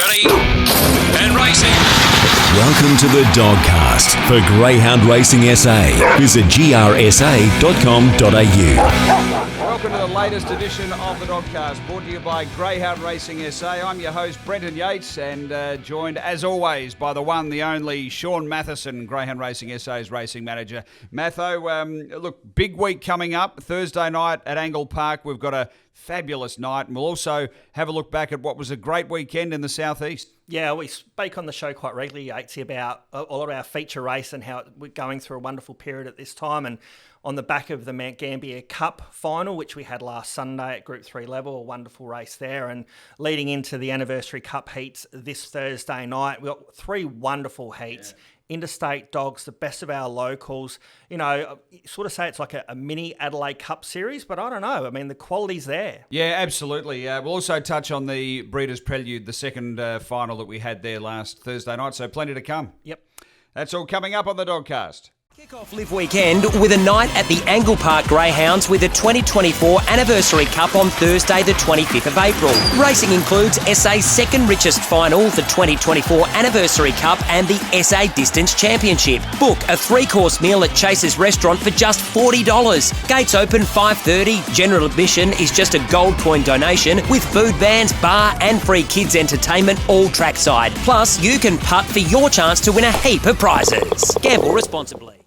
Ready and racing. Welcome to the Dogcast for Greyhound Racing SA. Visit grsa.com.au. Welcome to the latest edition of the Dogcast, brought to you by Greyhound Racing SA. I'm your host, Brenton Yates, and joined, as always, by the one, the only, Shaun Mathieson, Greyhound Racing SA's racing manager. Matho, look, big week coming up. Thursday night at Angle Park, we've got a fabulous night, and we'll also have a look back at what was a great weekend in the southeast. Yeah, we speak on the show quite regularly, Yatesy, about all of our feature race and how we're going through a wonderful period at this time. And on the back of the Mount Gambier Cup final, which we had last Sunday at Group 3 level, a wonderful race there. And leading into the Anniversary Cup heats this Thursday night, we've got three wonderful heats. Yeah. Interstate dogs, the best of our locals. You know, sort of say it's like a mini Adelaide Cup series, but I don't know. I mean, the quality's there. Yeah, absolutely. We'll also touch on the Breeders' Prelude, the second final that we had there last Thursday night, so plenty to come. Yep. That's all coming up on the Dogcast. Kick off Live Weekend with a night at the Angle Park Greyhounds with the 2024 Anniversary Cup on Thursday the 25th of April. Racing includes SA's second richest final, the 2024 Anniversary Cup and the SA Distance Championship. Book a 3-course meal at Chase's Restaurant for just $40. Gates open 5:30. General admission is just a gold coin donation with food vans, bar and free kids entertainment all trackside. Plus, you can putt for your chance to win a heap of prizes. Gamble responsibly.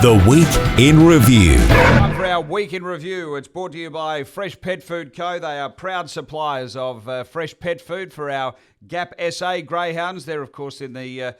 The Week in Review. Time for our Week in Review. It's brought to you by Fresh Pet Food Co. They are proud suppliers of fresh pet food for our Gap SA Greyhounds. They're, of course, in the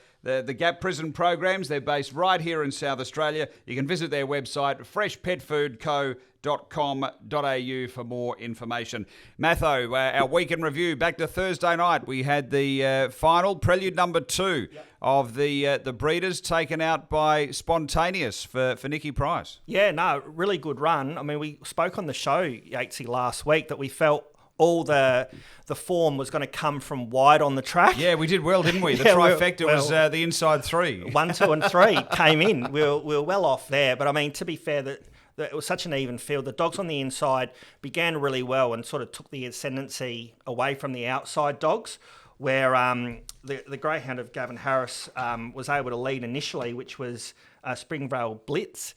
Gap prison programs. They're based right here in South Australia. You can visit their website, freshpetfoodco.com.au for more information. Matho, our Week in Review, back to Thursday night. We had the final, Prelude number 2 of the Breeders, taken out by Spontaneous for Nicky Price. Yeah, no, really good run. I mean, we spoke on the show, Yatesy, last week that we felt all the form was going to come from wide on the track. Yeah, we did well, didn't we? The trifecta was the inside 3. 1, 2 and 3 came in. We were well off there. But, I mean, to be fair, that it was such an even field. The dogs on the inside began really well and sort of took the ascendancy away from the outside dogs, where the greyhound of Gavin Harris was able to lead initially, which was Springvale Blitz.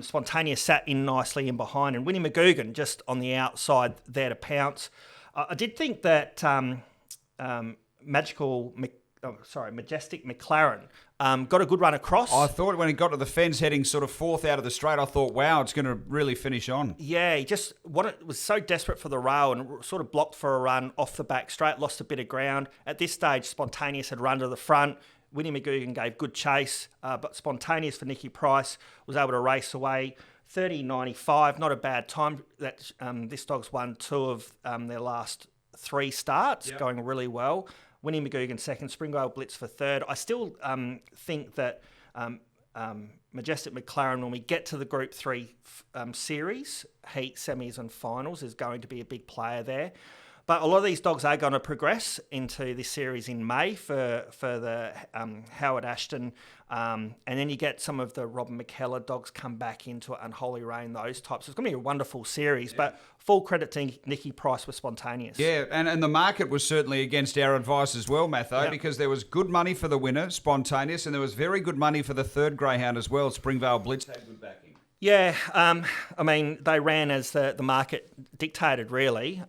Spontaneous sat in nicely in behind, and Winnie McGugan just on the outside there to pounce. I did think that Majestic McLaren got a good run across. I thought when he got to the fence heading sort of fourth out of the straight, I thought, wow, it's going to really finish on. Yeah, he just was so desperate for the rail and sort of blocked for a run off the back straight, lost a bit of ground. At this stage, Spontaneous had run to the front. Winnie McGugan gave good chase, but Spontaneous for Nicky Price was able to race away. 30.95, not a bad time. That this dog's won 2 of their last 3 starts, going really well. Winnie McGugan second, Springvale Blitz for third. I still think that Majestic McLaren, when we get to the Group 3 series, heat, semis and finals, is going to be a big player there. But a lot of these dogs are going to progress into this series in May for the Howard Ashton. And then you get some of the Robin McKellar dogs come back into it, Unholy Rain, those types. It's going to be a wonderful series, but full credit to Nicky Price with Spontaneous. Yeah, and the market was certainly against our advice as well, Matho, because there was good money for the winner, Spontaneous, and there was very good money for the third greyhound as well, Springvale Blitz. Had good backing. Yeah, I mean, they ran as the market dictated, really.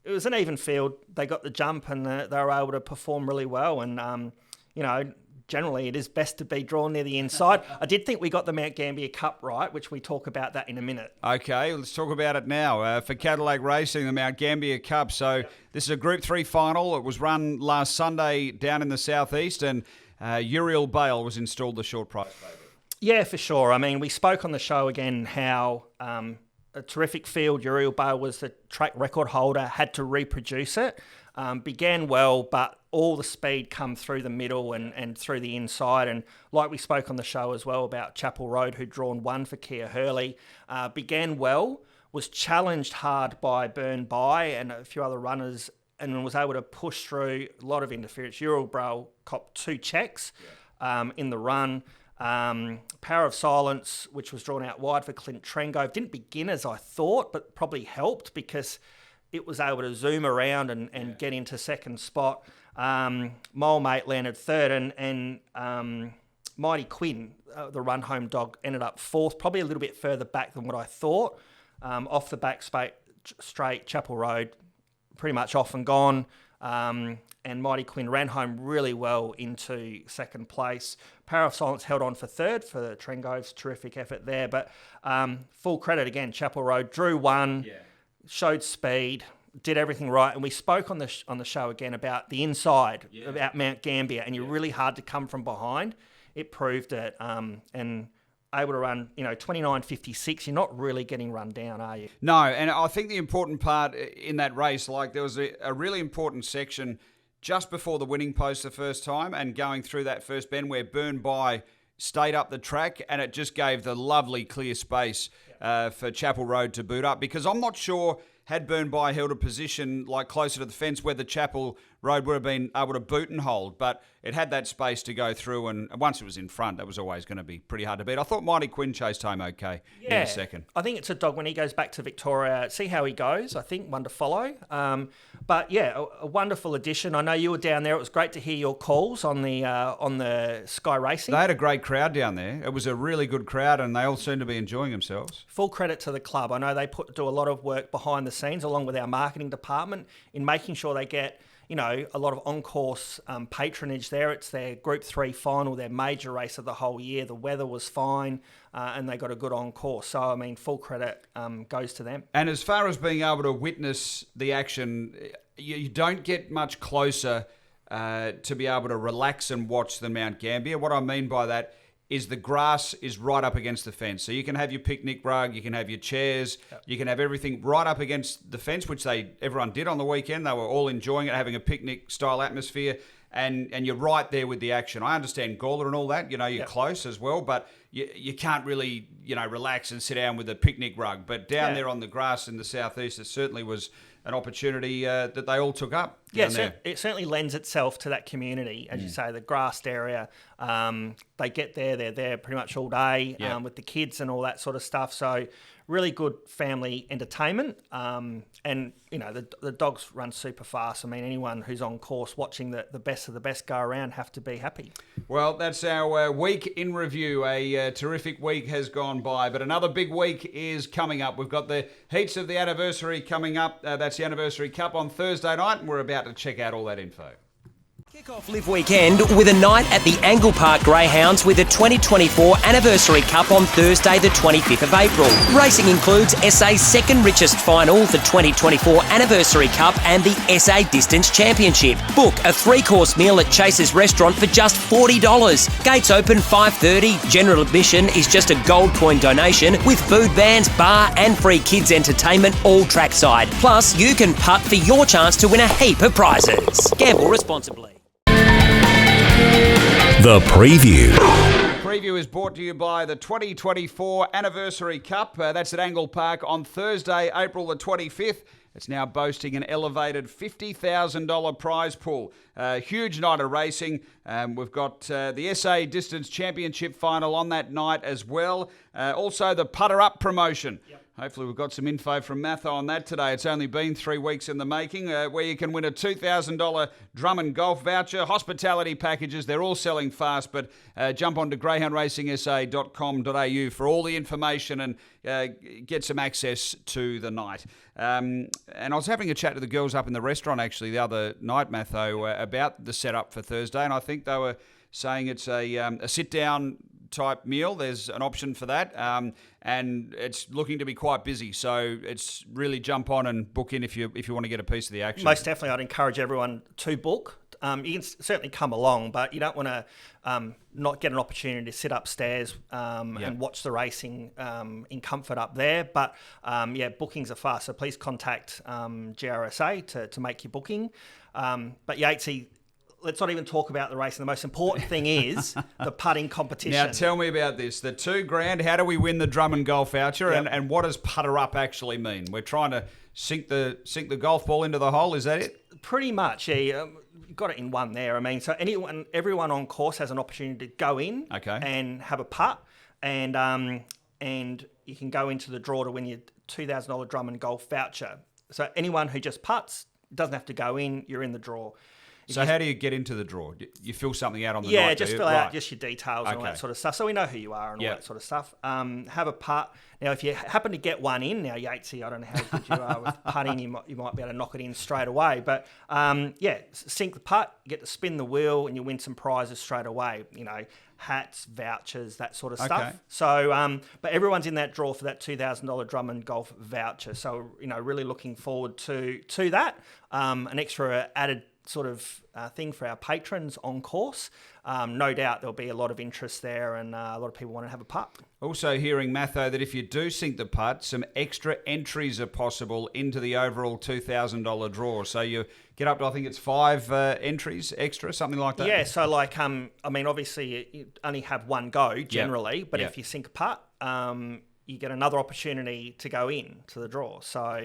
It was an even field. They got the jump and they were able to perform really well. And, generally it is best to be drawn near the inside. I did think we got the Mount Gambier Cup right, which we talk about that in a minute. Okay, let's talk about it now. For Cadillac Racing, the Mount Gambier Cup. So this is a Group 3 final. It was run last Sunday down in the southeast, and Uriel Bale was installed the short price favourite. Yeah, for sure. I mean, we spoke on the show again how a terrific field. Uriel Bale was the track record holder, had to reproduce it. Began well, but all the speed come through the middle and through the inside. And like we spoke on the show as well about Chapel Road, who'd drawn 1 for Kia Hurley, began well, was challenged hard by Burn By and a few other runners, and was able to push through a lot of interference. Uriel Bale copped 2 checks in the run. Power of Silence, which was drawn out wide for Clint Trengove, didn't begin as I thought, but probably helped because it was able to zoom around and get into second spot. Mole Mate landed third, and Mighty Quinn, the run home dog, ended up fourth, probably a little bit further back than what I thought. Off the back straight, Chapel Road, pretty much off and gone. And Mighty Quinn ran home really well into second place. Power of Silence held on for third for Trengove's terrific effort there. But full credit again, Chapel Road drew one, showed speed, did everything right. And we spoke on the show again about the inside, about Mount Gambier, and you're really hard to come from behind. It proved it. And able to run, 29.56, you're not really getting run down, are you? No, and I think the important part in that race, like there was a really important section just before the winning post the first time and going through that first bend where Burn By stayed up the track, and it just gave the lovely clear space for Chapel Road to boot up, because I'm not sure had Burn By held a position like closer to the fence whether Chapel Road would have been able to boot and hold, but it had that space to go through, and once it was in front, that was always going to be pretty hard to beat. I thought Mighty Quinn chased home okay in the second. I think it's a dog when he goes back to Victoria, see how he goes, I think, one to follow. But yeah, a wonderful addition. I know you were down there. It was great to hear your calls on the Sky Racing. They had a great crowd down there. It was a really good crowd, and they all seemed to be enjoying themselves. Full credit to the club. I know they do a lot of work behind the scenes along with our marketing department in making sure they get a lot of on-course patronage there. It's their Group 3 final, their major race of the whole year. The weather was fine, and they got a good on-course. So, I mean, full credit goes to them. And as far as being able to witness the action, you don't get much closer to be able to relax and watch than Mount Gambier. What I mean by that is the grass is right up against the fence. So you can have your picnic rug, you can have your chairs, you can have everything right up against the fence, which everyone did on the weekend. They were all enjoying it, having a picnic-style atmosphere, and you're right there with the action. I understand Gawler and all that, you're close as well, but you can't really, relax and sit down with a picnic rug. But down there on the grass in the southeast, it certainly was an opportunity that they all took up. Yeah, it certainly lends itself to that community, as you say, the grassed area. They get there, they're there pretty much all day with the kids and all that sort of stuff. So really good family entertainment. And, the dogs run super fast. I mean, anyone who's on course watching the best of the best go around have to be happy. Well, that's our week in review. A terrific week has gone by, but another big week is coming up. We've got the heats of the anniversary coming up. That's the Anniversary Cup on Thursday night, and we're about to check out all that info. Kick off Live Weekend with a night at the Angle Park Greyhounds with the 2024 Anniversary Cup on Thursday the 25th of April. Racing includes SA's second richest final, the 2024 Anniversary Cup and the SA Distance Championship. Book a 3-course meal at Chase's Restaurant for just $40. Gates open 5:30. General admission is just a gold coin donation with food bands, bar and free kids entertainment all trackside. Plus, you can putt for your chance to win a heap of prizes. Gamble responsibly. The Preview. The preview is brought to you by the 2024 Anniversary Cup. That's at Angle Park on Thursday, April the 25th. It's now boasting an elevated $50,000 prize pool. Huge night of racing. We've got the SA Distance Championship final on that night as well. Also the Putter Up promotion. Yep. Hopefully we've got some info from Matho on that today. It's only been 3 weeks in the making, where you can win a $2,000 Drummond golf voucher, hospitality packages. They're all selling fast, but jump on to greyhoundracingsa.com.au for all the information and get some access to the night. And I was having a chat to the girls up in the restaurant actually the other night, Matho, about the setup for Thursday, and I think they were saying it's a sit-down type meal. There's an option for that, and it's looking to be quite busy. So it's really jump on and book in if you want to get a piece of the action. Most definitely, I'd encourage everyone to book. You can certainly come along, but you don't want to not get an opportunity to sit upstairs and watch the racing in comfort up there. But bookings are fast, so please contact GRSA to make your booking. But Yatesy, let's not even talk about the racing. The most important thing is the putting competition. Now, tell me about this. The $2,000, how do we win the Drummond golf voucher? Yep. And what does putter up actually mean? We're trying to sink the golf ball into the hole, is that it? Pretty much, yeah. Got it in one there. I mean, so everyone on course has an opportunity to go in and have a putt, and you can go into the draw to win your $2,000 Drummond golf voucher. So anyone who just putts doesn't have to go in. You're in the draw. So how do you get into the draw? You fill something out on the night, Yeah, just do you? fill out Right. just your details and all Okay. that sort of stuff. So we know who you are and all that sort of stuff. Have a putt. Now, if you happen to get one in, now, Yatesy, I don't know how good you are with putting. You might be able to knock it in straight away. But, sink the putt, you get to spin the wheel, and you win some prizes straight away. You know, hats, vouchers, that sort of stuff. Okay. So, but everyone's in that draw for that $2,000 Drummond Golf voucher. So, really looking forward to that. An extra added sort of thing for our patrons on course. No doubt there'll be a lot of interest there, and a lot of people want to have a putt. Also hearing, Matho, that if you do sink the putt, some extra entries are possible into the overall $2,000 draw. So you get up to, I think it's 5 entries extra, something like that. Yeah, so obviously you only have one go generally, but if you sink a putt, you get another opportunity to go in to the draw. So,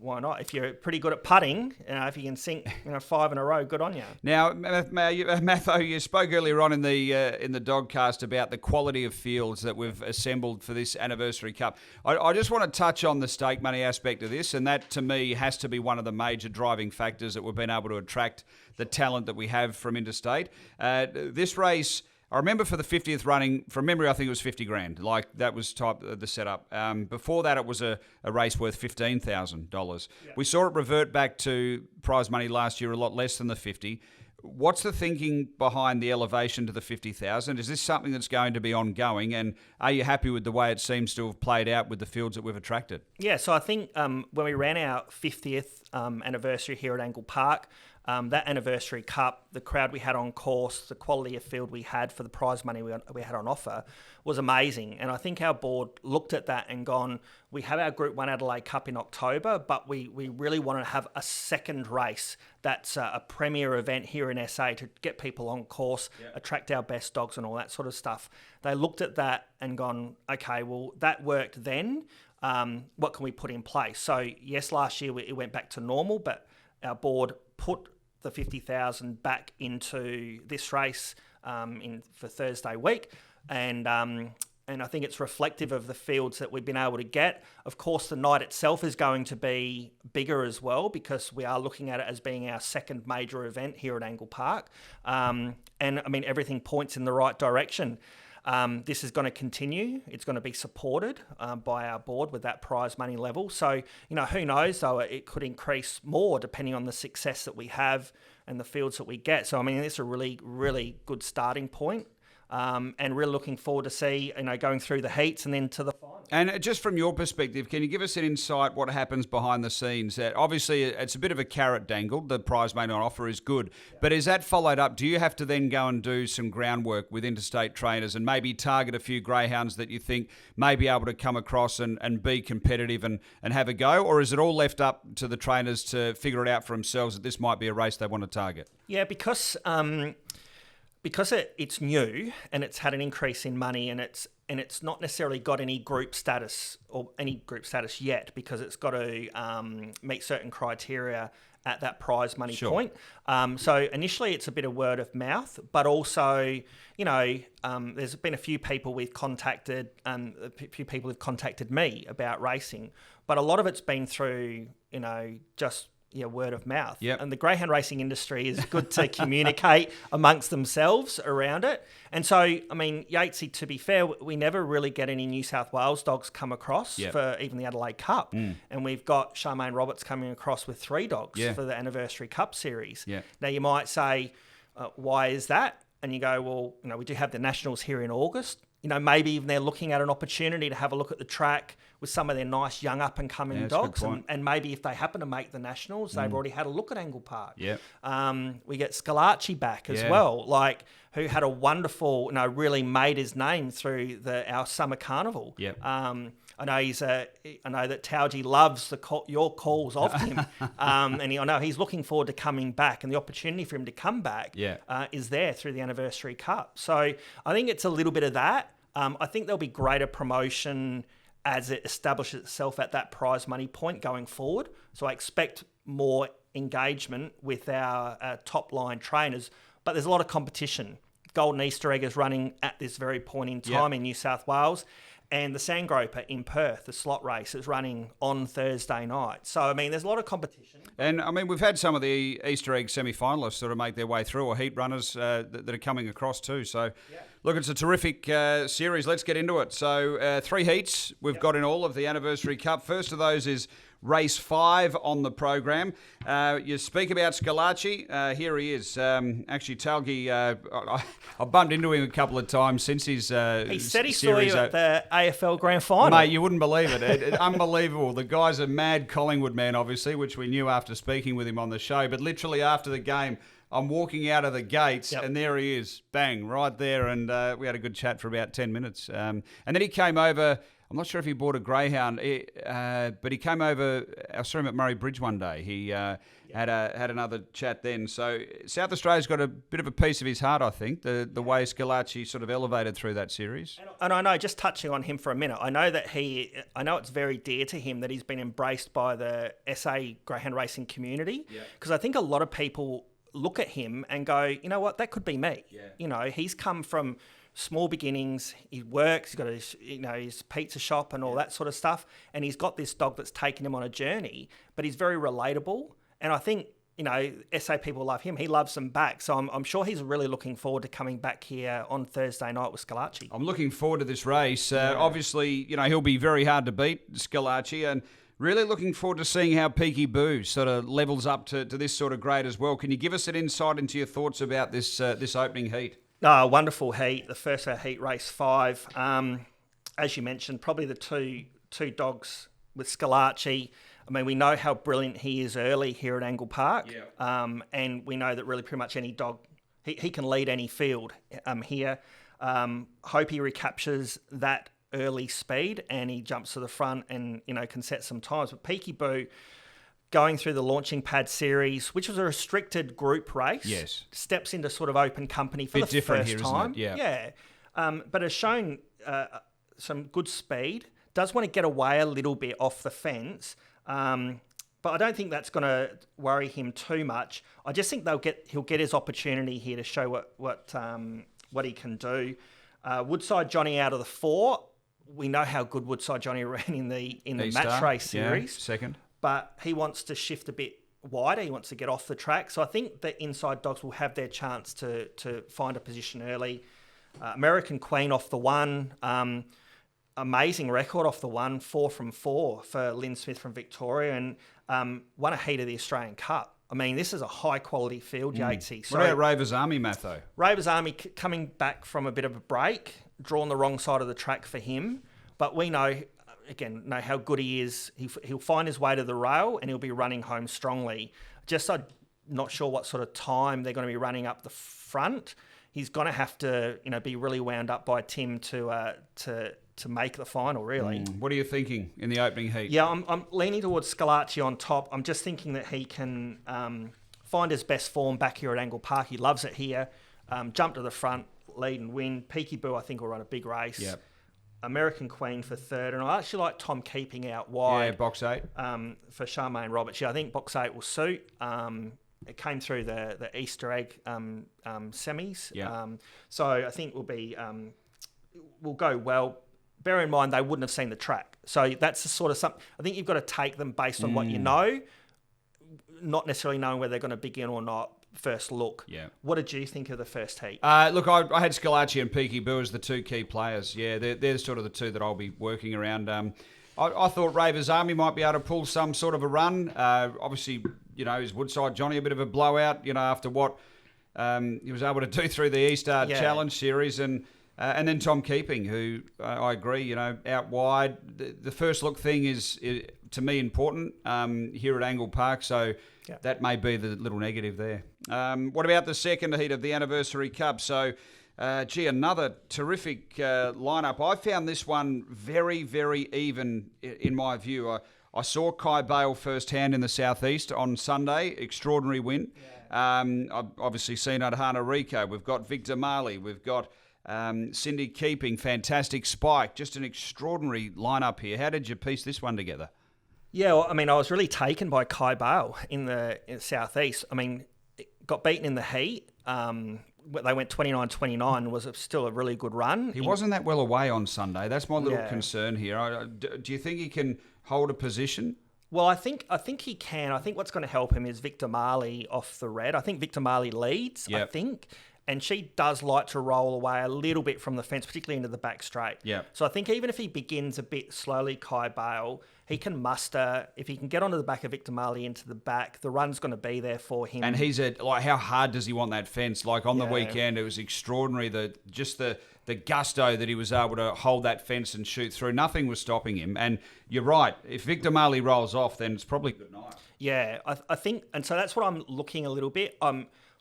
why not? If you're pretty good at putting, if you can sink 5 in a row, good on you. Now, Matho, you spoke earlier on in the Dogcast about the quality of fields that we've assembled for this Anniversary Cup. I just want to touch on the stake money aspect of this, and that, to me, has to be one of the major driving factors that we've been able to attract the talent that we have from interstate. This race, I remember for the 50th running, from memory, I think it was 50 grand. Like, that was the setup. Before that, it was a race worth $15,000. Yeah. We saw it revert back to prize money last year, a lot less than the 50. What's the thinking behind the elevation to the 50,000? Is this something that's going to be ongoing? And are you happy with the way it seems to have played out with the fields that we've attracted? Yeah, so I think when we ran our 50th anniversary here at Angle Park, that Anniversary Cup, the crowd we had on course, the quality of field we had for the prize money we had on offer was amazing. And I think our board looked at that and gone, we have our Group 1 Adelaide Cup in October, but we really want to have a second race that's a premier event here in SA to get people on course, attract our best dogs and all that sort of stuff. They looked at that and gone, okay, well, that worked then. What can we put in place? So, yes, last year it went back to normal, but our board put the 50,000 back into this race for Thursday week, and I think it's reflective of the fields that we've been able to get. Of course, the night itself is going to be bigger as well, because we are looking at it as being our second major event here at Angle Park, and everything points in the right direction. This is going to continue. It's going to be supported by our board with that prize money level. So, who knows, though, it could increase more depending on the success that we have and the fields that we get. So, it's a really, really good starting point. And really looking forward to see, going through the heats and then to the final. And just from your perspective, can you give us an insight what happens behind the scenes? Obviously, it's a bit of a carrot dangled. The prize made on offer is good. But is that followed up? Do you have to then go and do some groundwork with interstate trainers and maybe target a few greyhounds that you think may be able to come across and be competitive and have a go? Or is it all left up to the trainers to figure it out for themselves that this might be a race they want to target? Yeah, because it's new and it's had an increase in money, and it's not necessarily got any group status yet, because it's got to meet certain criteria at that prize money point. So initially it's a bit of word of mouth, but also, there's been a few people we've contacted, a few people have contacted me about racing, but a lot of it's been through, just word of mouth. Yep. And the greyhound racing industry is good to communicate amongst themselves around it. And so, Yatesy, to be fair, we never really get any New South Wales dogs come across for even the Adelaide Cup. And we've got Charmaine Roberts coming across with 3 dogs for the Anniversary Cup series. Yeah. Now, you might say, why is that? And you go, well, we do have the Nationals here in August. Maybe even they're looking at an opportunity to have a look at the track with some of their nice young up-and-coming dogs. And maybe if they happen to make the Nationals, they've already had a look at Angle Park. Yep. We get Scalacci back as well, who had a wonderful, really made his name through our summer carnival. Yep. I know that Tauji loves your calls of him, and I know he's looking forward to coming back, and the opportunity for him to come back is there through the Anniversary Cup. So I think it's a little bit of that. I think there'll be greater promotion as it establishes itself at that prize money point going forward. So I expect more engagement with our top line trainers, but there's a lot of competition. Golden Easter Egg is running at this very point in time in New South Wales. And the Sandgroper in Perth, the slot race, is running on Thursday night. So, I mean, there's a lot of competition. And, I mean, we've had some of the Easter egg semi-finalists sort of make their way through, or heat runners that are coming across too. So, look, it's a terrific series. Let's get into it. So, 3 heats we've got in all of the Anniversary Cup. First of those is Race 5 on the program. You speak about Scalacci. Here he is. Actually, Talgi, I bumped into him a couple of times since his He said he saw series. you at the AFL Grand Final. Mate, you wouldn't believe it. Unbelievable. The guy's a mad Collingwood man, obviously, which we knew after speaking with him on the show. But literally after the game, I'm walking out of the gates, and there he is, bang, right there. And we had a good chat for about 10 minutes. And then he came over. I'm not sure if he bought a greyhound, but he came over. I saw him at Murray Bridge one day. He had another chat then. So South Australia's got a bit of a piece of his heart, I think, the way Scalacci sort of elevated through that series. And I know, just touching on him for a minute, I know it's very dear to him that he's been embraced by the SA greyhound racing community, because I think a lot of people look at him and go, you know what, that could be me. Yeah. You know, he's come from small beginnings. He works. He's got his pizza shop and all that sort of stuff. And he's got this dog that's taken him on a journey. But he's very relatable. And I think SA people love him. He loves them back. So I'm sure he's really looking forward to coming back here on Thursday night with Scalacci. I'm looking forward to this race. Obviously, he'll be very hard to beat, Scalacci, and really looking forward to seeing how Peaky Boo sort of levels up to this sort of grade as well. Can you give us an insight into your thoughts about this opening heat? Wonderful heat, the first heat, race 5. As you mentioned, probably the two dogs with Scalacci. I mean, we know how brilliant he is early here at Angle Park. Yeah. And we know that really pretty much any dog, he can lead any field here. Hope he recaptures that early speed and he jumps to the front and, can set some times. But Peaky Boo, going through the launching pad series, which was a restricted group race, steps into sort of open company for the first time. Yeah. But has shown some good speed. Does want to get away a little bit off the fence, but I don't think that's going to worry him too much. I just think he'll get his opportunity here to show what he can do. Woodside Johnny out of the 4. We know how good Woodside Johnny ran in the match race series. Second. But he wants to shift a bit wider. He wants to get off the track. So I think the inside dogs will have their chance to find a position early. American Queen off the 1. Amazing record off the 1. 4 from 4 for Lynn Smith from Victoria, and won a heat of the Australian Cup. I mean, this is a high-quality field, Yatesy. So, what about Ravers Army, Matho? Ravers Army coming back from a bit of a break, drawn the wrong side of the track for him. But we know how good he is. He'll find his way to the rail and he'll be running home strongly. I'm not sure what sort of time they're going to be running up the front. He's going to have to, be really wound up by Tim to make the final, really. What are you thinking in the opening heat? Yeah, I'm leaning towards Scalacci on top. I'm just thinking that he can find his best form back here at Angle Park. He loves it here. Jump to the front, lead and win. Peaky Boo, I think, will run a big race. Yep. American Queen for 3rd, and I actually like Tom Keeping out wide. Yeah, box 8. For Charmaine Roberts. Yeah, I think box 8 will suit. It came through the Easter egg semis. Yeah. So I think will go well. Bear in mind, they wouldn't have seen the track. So that's the sort of something. I think you've got to take them based on what you know, not necessarily knowing whether they're going to begin or not. First look. Yeah. What did you think of the first heat? Look, I had Scalacci and Peaky Boo as the 2 key players. Yeah, they're sort of the 2 that I'll be working around. I thought Ravers Army might be able to pull some sort of a run. Obviously, is Woodside Johnny a bit of a blowout, after what he was able to do through the Easter Challenge series. And then Tom Keeping, who I agree, out wide. The first look thing is to me important here at Angle Park. So that may be the little negative there. What about the second heat of the Anniversary Cup? So, another terrific lineup. I found this one very, very even in my view. I saw Kai Bale firsthand in the Southeast on Sunday. Extraordinary win. I've obviously seen Adhana Rico. We've got Victor Marley. We've got Cindy Keeping. Fantastic Spike. Just an extraordinary lineup here. How did you piece this one together? Yeah, well, I mean, I was really taken by Kai Bale in the Southeast. I mean, got beaten in the heat. they went 29-29 was still a really good run. He wasn't that well away on Sunday. That's my little concern here. Do you think he can hold a position? Well, I think he can. I think what's going to help him is Victor Marley off the red. I think Victor Marley leads, I think. And she does like to roll away a little bit from the fence, particularly into the back straight. Yeah. So I think even if he begins a bit slowly, Kai Bale, he can muster. If he can get onto the back of Victor Marley into the back, the run's going to be there for him. And he's how hard does he want that fence? Like on the weekend, it was extraordinary. The gusto that he was able to hold that fence and shoot through. Nothing was stopping him. And you're right. If Victor Marley rolls off, then it's probably good night. Yeah, I think, and so that's what I'm looking a little bit.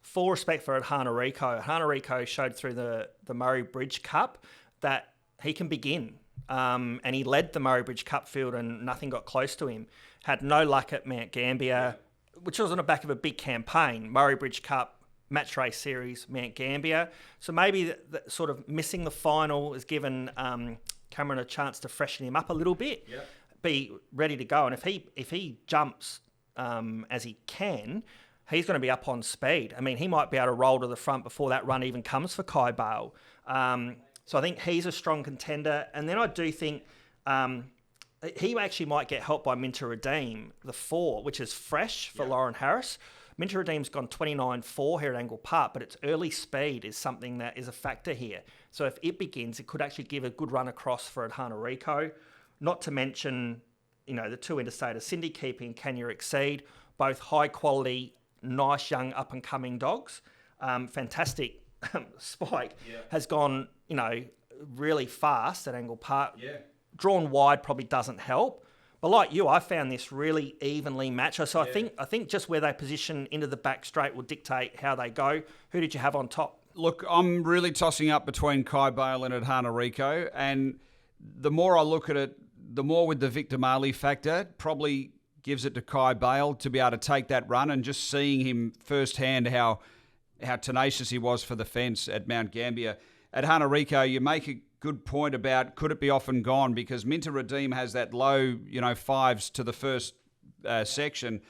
Full respect for Adhana Rico. Adhana Rico showed through the Murray Bridge Cup that he can begin. And he led the Murray Bridge Cup field and nothing got close to him. Had no luck at Mount Gambier, which was on the back of a big campaign. Murray Bridge Cup, Match Race Series, Mount Gambier. So maybe the sort of missing the final has given Cameron a chance to freshen him up a little bit, be ready to go. And if he jumps as he can, he's going to be up on speed. I mean, he might be able to roll to the front before that run even comes for Kai Bale. So I think he's a strong contender. And then I do think he actually might get helped by Minter Redeem, the 4, which is fresh for Lauren Harris. Minter Redeem's gone 29.4 here at Angle Park, but its early speed is something that is a factor here. So if it begins, it could actually give a good run across for Adhana Rico. Not to mention, the 2 interstaters, Cindy Keeping and Can You Exceed, both high quality, nice young up and coming dogs. Fantastic Spike has gone, really fast at Angle Park. Drawn wide probably doesn't help. But like you, I found this really evenly matched. So I think just where they position into the back straight will dictate how they go. Who did you have on top? Look, I'm really tossing up between Kai Bale and Adhana Rico. And the more I look at it, the more with the Victor Marley factor, probably gives it to Kai Bale to be able to take that run, and just seeing him firsthand how tenacious he was for the fence at Mount Gambier. At Adhana Rico, you make a good point about could it be off and gone, because Minter Redeem has that low, 5s to the first section.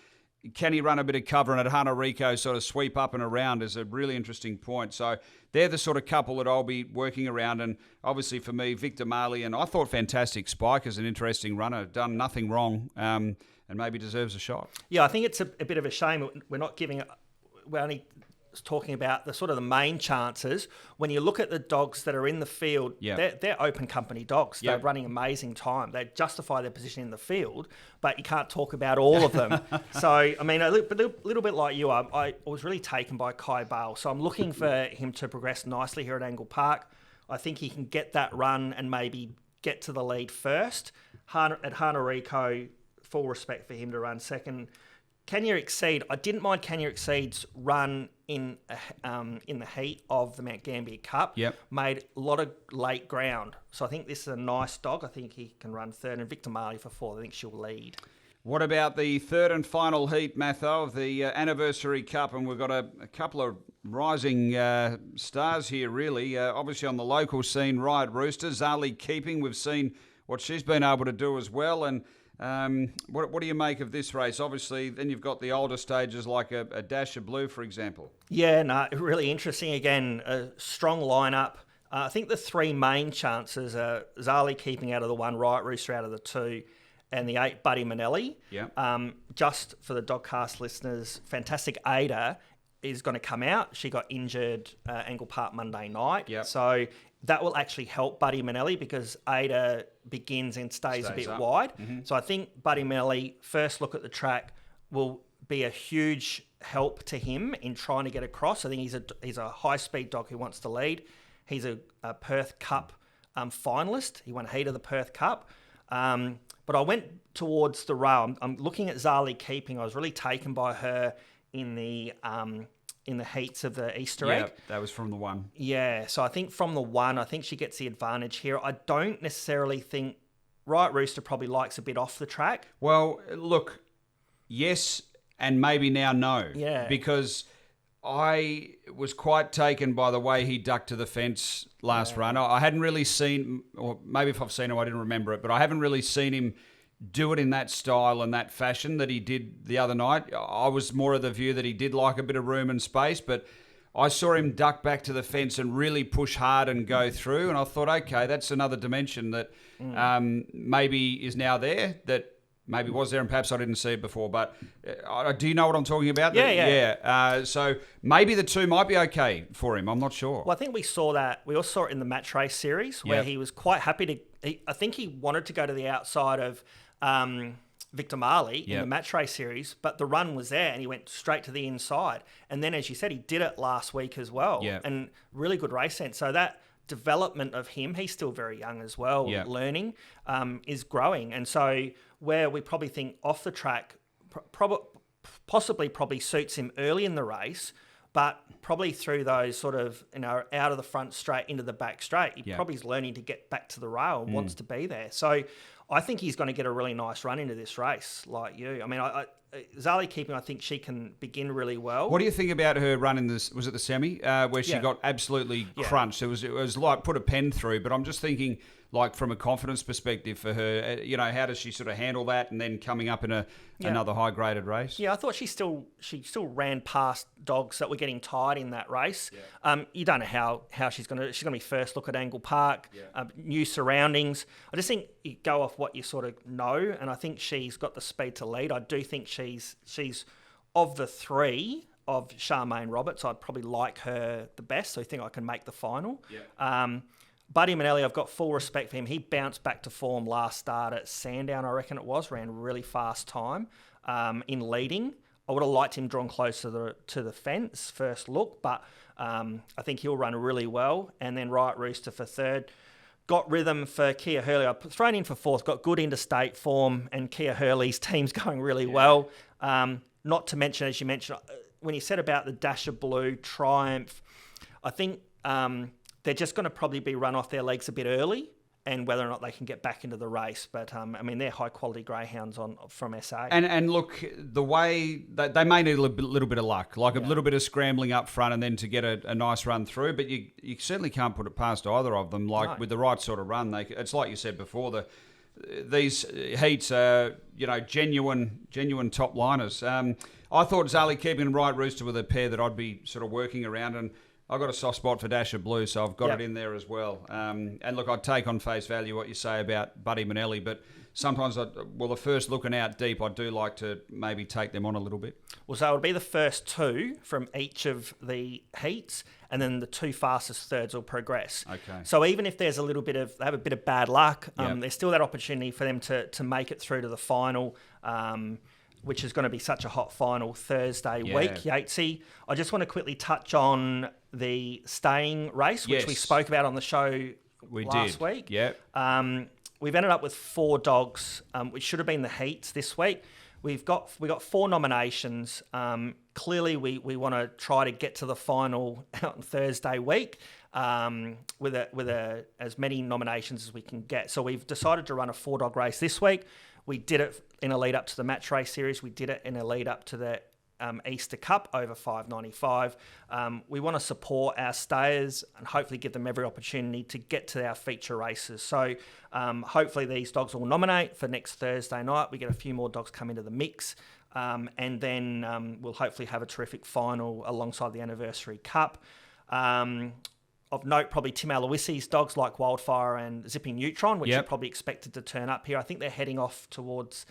Can he run a bit of cover, and Adhana Rico sort of sweep up and around is a really interesting point. So they're the sort of couple that I'll be working around. And obviously for me, Victor Marley, and I thought fantastic. Spike is an interesting runner, done nothing wrong. And maybe deserves a shot. Yeah, I think it's a bit of a shame we're only talking about the sort of the main chances. When you look at the dogs that are in the field, they're open company dogs. They're running amazing time. They justify their position in the field, but you can't talk about all of them. So, I mean, a little bit like you, I was really taken by Kai Bale. So I'm looking for him to progress nicely here at Angle Park. I think he can get that run and maybe get to the lead first. At Adhana Rico, full respect for him to run second. Can You Exceed? I didn't mind Can You Exceed's run in the heat of the Mount Gambier Cup. Made a lot of late ground. So I think this is a nice dog. I think he can run third. And Victor Marley for 4. I think she'll lead. What about the third and final heat, Matho, of the Anniversary Cup? And we've got a couple of rising stars here, really. Obviously on the local scene, Riot Rooster, Zali Keeping. We've seen what she's been able to do as well. And what do you make of this race? Obviously, then you've got the older stages like a Dash of Blue, for example. Yeah, no, really interesting. Again, a strong lineup. I think the 3 main chances are Zali Keeping out of the 1, Riot Rooster out of the 2, and the 8, Buddy Manelli. Just for the Dogcast listeners, fantastic Ada is going to come out. She got injured Angle Park Monday night. So that will actually help Buddy Manelli because Ada begins and stays a bit up wide. So I think Buddy Manelli, first look at the track, will be a huge help to him in trying to get across. I think he's a high-speed dog who wants to lead. He's a Perth Cup finalist. He won heat of the Perth Cup. But I went towards the rail. I'm looking at Zali Keeping. I was really taken by her in the heats of the Easter egg. That was from the 1. Yeah, so I think from the 1, I think she gets the advantage here. I don't necessarily think Riot Rooster probably likes a bit off the track. Well, look, yes, and maybe now no. Yeah. Because I was quite taken by the way he ducked to the fence last run. I hadn't really seen, or maybe if I've seen him, I didn't remember it, but I haven't really seen him do it in that style and that fashion that he did the other night. I was more of the view that he did like a bit of room and space, but I saw him duck back to the fence and really push hard and go through. And I thought, okay, that's another dimension that maybe is now there, that maybe was there and perhaps I didn't see it before. But do you know what I'm talking about? Yeah. So maybe the two might be okay for him. I'm not sure. Well, I think we saw that. We also saw it in the match race series where he was quite happy to. I think he wanted to go to the outside of Victor Marley in the match race series, but the run was there and he went straight to the inside. And then, as you said, he did it last week as well. Yeah. And really good race sense. So that development of him, he's still very young as well, learning, is growing. And so where we probably think off the track possibly suits him early in the race, but probably through those sort of, out of the front straight into the back straight, he probably is learning to get back to the rail and wants to be there. So I think he's going to get a really nice run into this race, like you. I mean, Zali Keeping, I think she can begin really well. What do you think about her run in this? Was it the semi where she got absolutely crunched? It was like put a pen through. But I'm just thinking, like from a confidence perspective for her, how does she sort of handle that, and then coming up in another high graded race? Yeah, I thought she still ran past dogs that were getting tired in that race. Yeah. You don't know how she's gonna be first look at Angle Park, new surroundings. I just think you go off what you sort of know, and I think she's got the speed to lead. I do think she's of the three of Charmaine Roberts, I'd probably like her the best. So I think I can make the final. Yeah. Buddy Manelli, I've got full respect for him. He bounced back to form last start at Sandown, I reckon it was, ran really fast time in leading. I would have liked him drawn closer to the fence first look, but I think he'll run really well. And then Riot Rooster for third. Got rhythm for Kia Hurley. I thrown in for fourth, got good interstate form, and Kia Hurley's team's going really well. Not to mention, as you mentioned, when you said about the Dash of Blue, Triumph, I think they're just going to probably be run off their legs a bit early, and whether or not they can get back into the race. But, they're high-quality greyhounds from SA. And look, the way they may need a little bit of luck, like a little bit of scrambling up front and then to get a nice run through. But you certainly can't put it past either of them. With the right sort of run, it's like you said before, these heats are, genuine top liners. I thought Zali Keeping and Riot Rooster were the pair that I'd be sort of working around, and I've got a soft spot for Dash of Blue, so I've got it in there as well. And look, I'd take on face value what you say about Buddy Manelli, but sometimes, the first looking out deep, I do like to maybe take them on a little bit. Well, so it'll be the first two from each of the heats, and then the two fastest thirds will progress. Okay. So even if there's they have a bit of bad luck, there's still that opportunity for them to make it through to the final, which is going to be such a hot final Thursday week. Yatesy, I just want to quickly touch on the staying race, which we spoke about on the show last week. Yeah. We've ended up with 4 dogs, which should have been the heats this week. We got 4 nominations. Clearly, we want to try to get to the final on Thursday week with as many nominations as we can get. So we've decided to run a 4-dog race this week. We did it in a lead up to the match race series. We did it in a lead up to the Easter Cup over 595. We want to support our stayers and hopefully give them every opportunity to get to our feature races. So hopefully these dogs will nominate for next Thursday night. We get a few more dogs come into the mix. And then we'll hopefully have a terrific final alongside the Anniversary Cup. Of note, probably Tim Aloisi's dogs like Wildfire and Zipping Neutron, which are probably expected to turn up here. I think they're heading off towards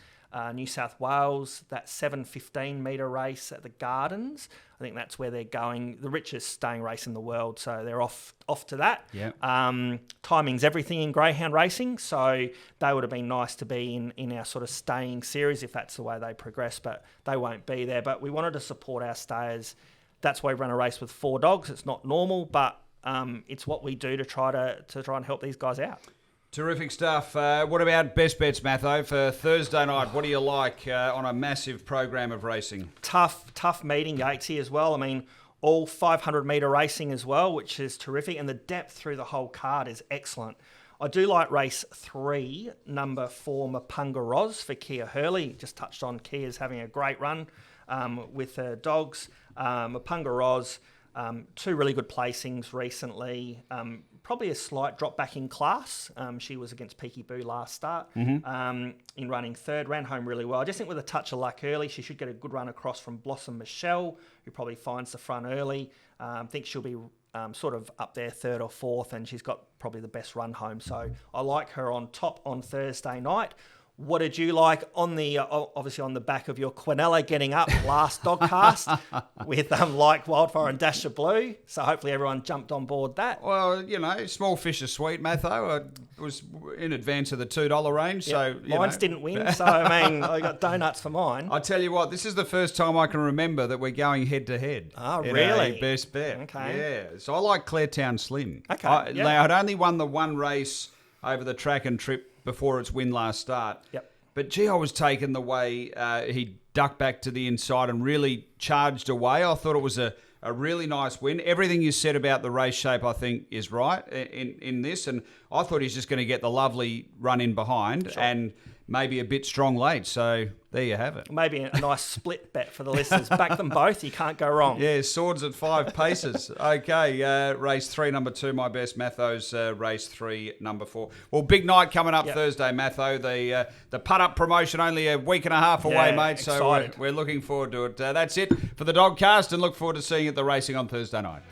New South Wales, that 7:15 metre race at the Gardens. I think that's where they're going, the richest staying race in the world. So they're off to that. Timing's everything in greyhound racing, so they would have been nice to be in our sort of staying series if that's the way they progress, but they won't be there. But we wanted to support our stayers. That's why we run a race with 4 dogs. It's not normal, but it's what we do to try and help these guys out. Terrific stuff. What about best bets, Matho, for Thursday night? What do you like on a massive program of racing? Tough meeting, Yatesy, as well. I mean, all 500 metre racing as well, which is terrific, and the depth through the whole card is excellent. I do like race 3, number 4, Mapunga Roz for Kia Hurley. Just touched on Kia's having a great run with her dogs. Mapunga Roz, 2 really good placings recently. Probably a slight drop back in class. She was against Peaky Boo last start in running third. Ran home really well. I just think with a touch of luck early, she should get a good run across from Blossom Michelle, who probably finds the front early. I think she'll be sort of up there third or fourth, and she's got probably the best run home. So I like her on top on Thursday night. What did you like on the obviously on the back of your Quinella getting up last Dogcast with Like Wildfire and Dash of Blue? So hopefully everyone jumped on board that. Well, small fish are sweet, Matho. I was in advance of the $2 range, so Mine didn't win. So I mean, I got donuts for mine. I tell you what, this is the first time I can remember that we're going head to head. Oh, really? Best bet. Okay. Yeah. So I like Claretown Slim. Okay. Now, I'd only won the one race over the track and trip before its win last start. Yep. But gee, I was taken the way he ducked back to the inside and really charged away. I thought it was a really nice win. Everything you said about the race shape, I think, is right in this. And I thought he's just going to get the lovely run in behind and maybe a bit strong late. So there you have it. Maybe a nice split bet for the listeners. Back them both. You can't go wrong. Yeah, swords at 5 paces. Okay, race 3, number 2, my best. Matho's race 3, number 4. Well, big night coming up Thursday, Matho. The putt-up promotion only a week and a half away, mate. So we're looking forward to it. That's it for the Dogcast, and look forward to seeing you at the racing on Thursday night.